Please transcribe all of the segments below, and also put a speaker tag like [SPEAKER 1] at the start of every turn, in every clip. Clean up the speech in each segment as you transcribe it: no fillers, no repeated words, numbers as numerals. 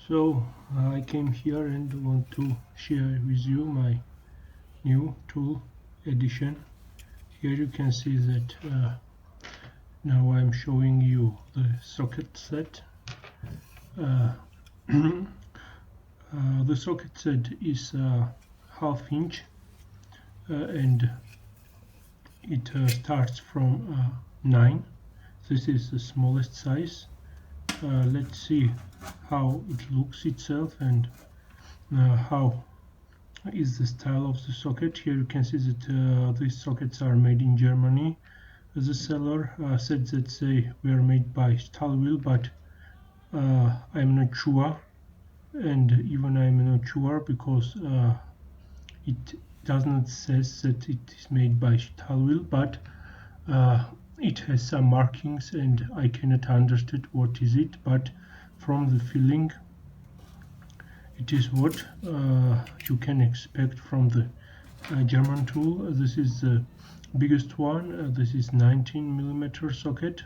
[SPEAKER 1] So I came here and want to share with you my new tool edition. Here you can see that now I'm showing you the socket set. The socket set is half inch and it starts from 9. This is the smallest size. Let's see how it looks itself and how is the style of the socket. Here you can see that these sockets are made in Germany. The seller said that they were made by Stahlwheel, but I'm not sure, and even I'm not sure because it does not say that it is made by Stahlwheel, but it has some markings and I cannot understand what is it, but from the feeling it is what you can expect from the German tool. This is the biggest one. This is 19mm socket,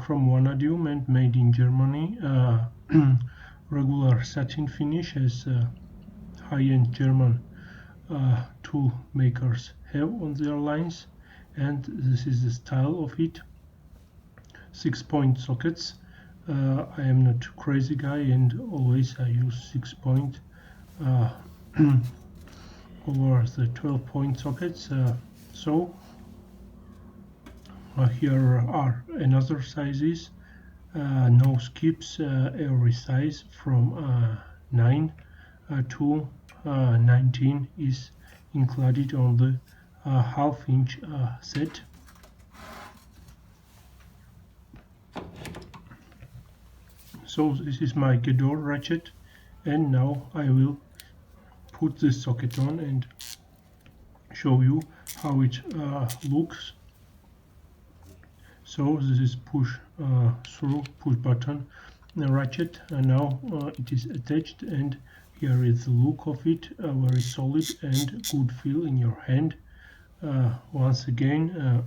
[SPEAKER 1] chrome vanadium and made in Germany. Regular satin finish as high-end German tool makers have on their lines, and this is the style of it. 6-point sockets. I am not a crazy guy and always I use 6-point over the 12-point sockets. So here are another sizes, no skips, every size from 9 to 19 is included on the half-inch set. So this is my Gedor ratchet, and now I will put this socket on and show you how it looks. So this is push button ratchet, and now it is attached, and here is the look of it, very solid and good feel in your hand. Once again,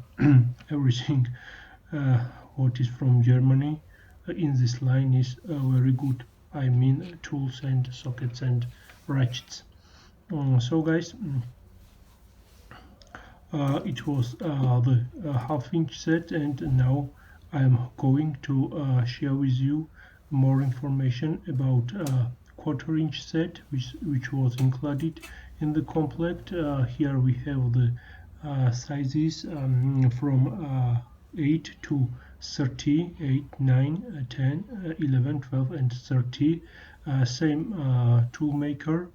[SPEAKER 1] everything what is from Germany in this line is very good. I mean tools and sockets and ratchets. So guys, it was the half-inch set, and now I'm going to share with you more information about quarter-inch set, which was included in the complete. Here we have the sizes from 8 to 30, 8, 9, 10, 11, 12 and 30. Same tool maker,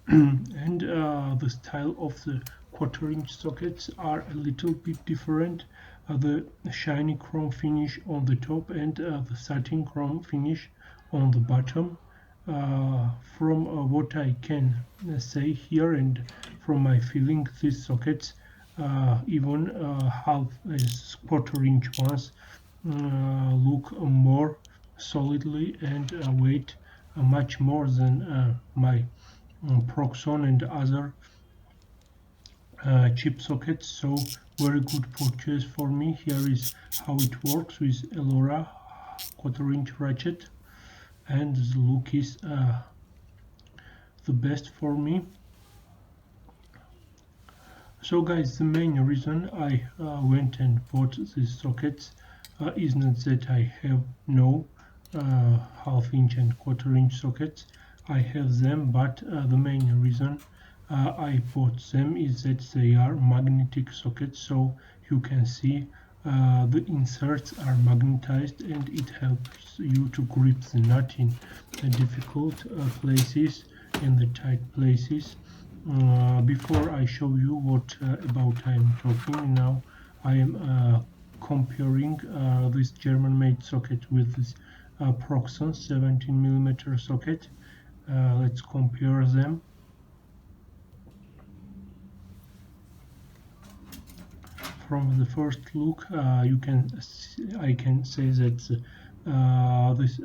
[SPEAKER 1] and the style of the quarter-inch sockets are a little bit different. The shiny chrome finish on the top and the satin chrome finish on the bottom. From what I can say here and from my feeling, these sockets even half as quarter-inch ones look more solidly and weight much more than my Proxon and other cheap sockets. So very good purchase for me. Here is how it works with Elora quarter-inch ratchet, and the look is the best for me. So guys, the main reason I went and bought these sockets is not that I have no half-inch and quarter-inch sockets. I have them, but the main reason I bought them is that they are magnetic sockets, so you can see the inserts are magnetized and it helps you to grip the nut in difficult places, in the tight places. Before I show you what about I'm talking now, I am comparing this German-made socket with this Proxon 17mm socket. Let's compare them. From the first look, I can say that this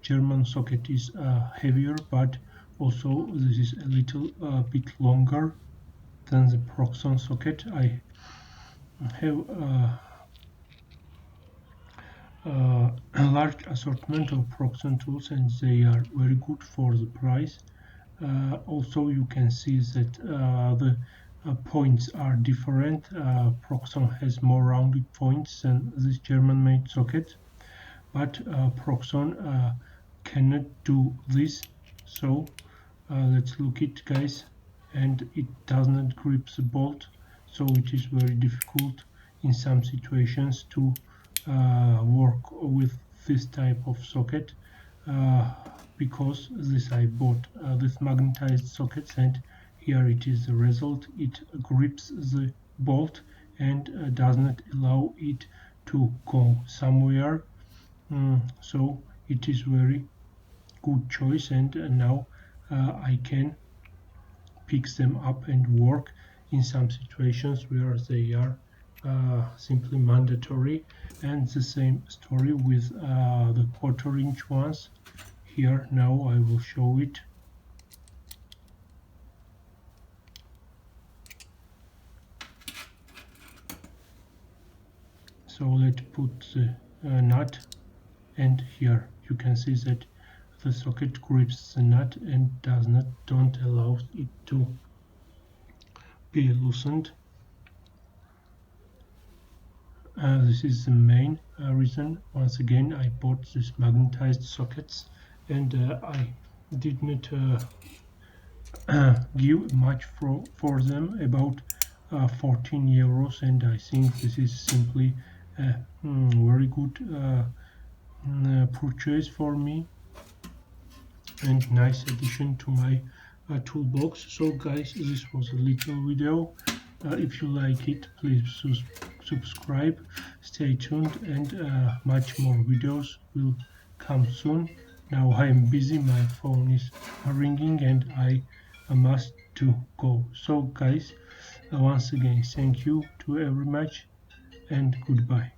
[SPEAKER 1] German socket is heavier, but also this is a little bit longer than the Proxon socket. I have a large assortment of Proxon tools, and they are very good for the price. Also, you can see that the points are different. Proxon has more rounded points than this German-made socket, but Proxon cannot do this. So let's look it, guys, and it does not grip the bolt, so it is very difficult in some situations to work with this type of socket. Because this I bought this magnetized sockets, and here it is the result. It grips the bolt and does not allow it to go somewhere. So it is very good choice, and now I can pick them up and work in some situations where they are simply mandatory. And the same story with the quarter-inch ones. Here now I will show it. So let's put the nut, and here you can see that the socket grips the nut and don't allow it to be loosened. This is the main reason. Once again, I bought these magnetized sockets, and I did not give much for them, about 14 euros, and I think this is simply a very good purchase for me and nice addition to my toolbox. So guys, this was a little video. If you like it, please subscribe, stay tuned, and much more videos will come soon. Now I am busy, my phone is ringing, and I must to go. So guys, once again, thank you to very much, and goodbye.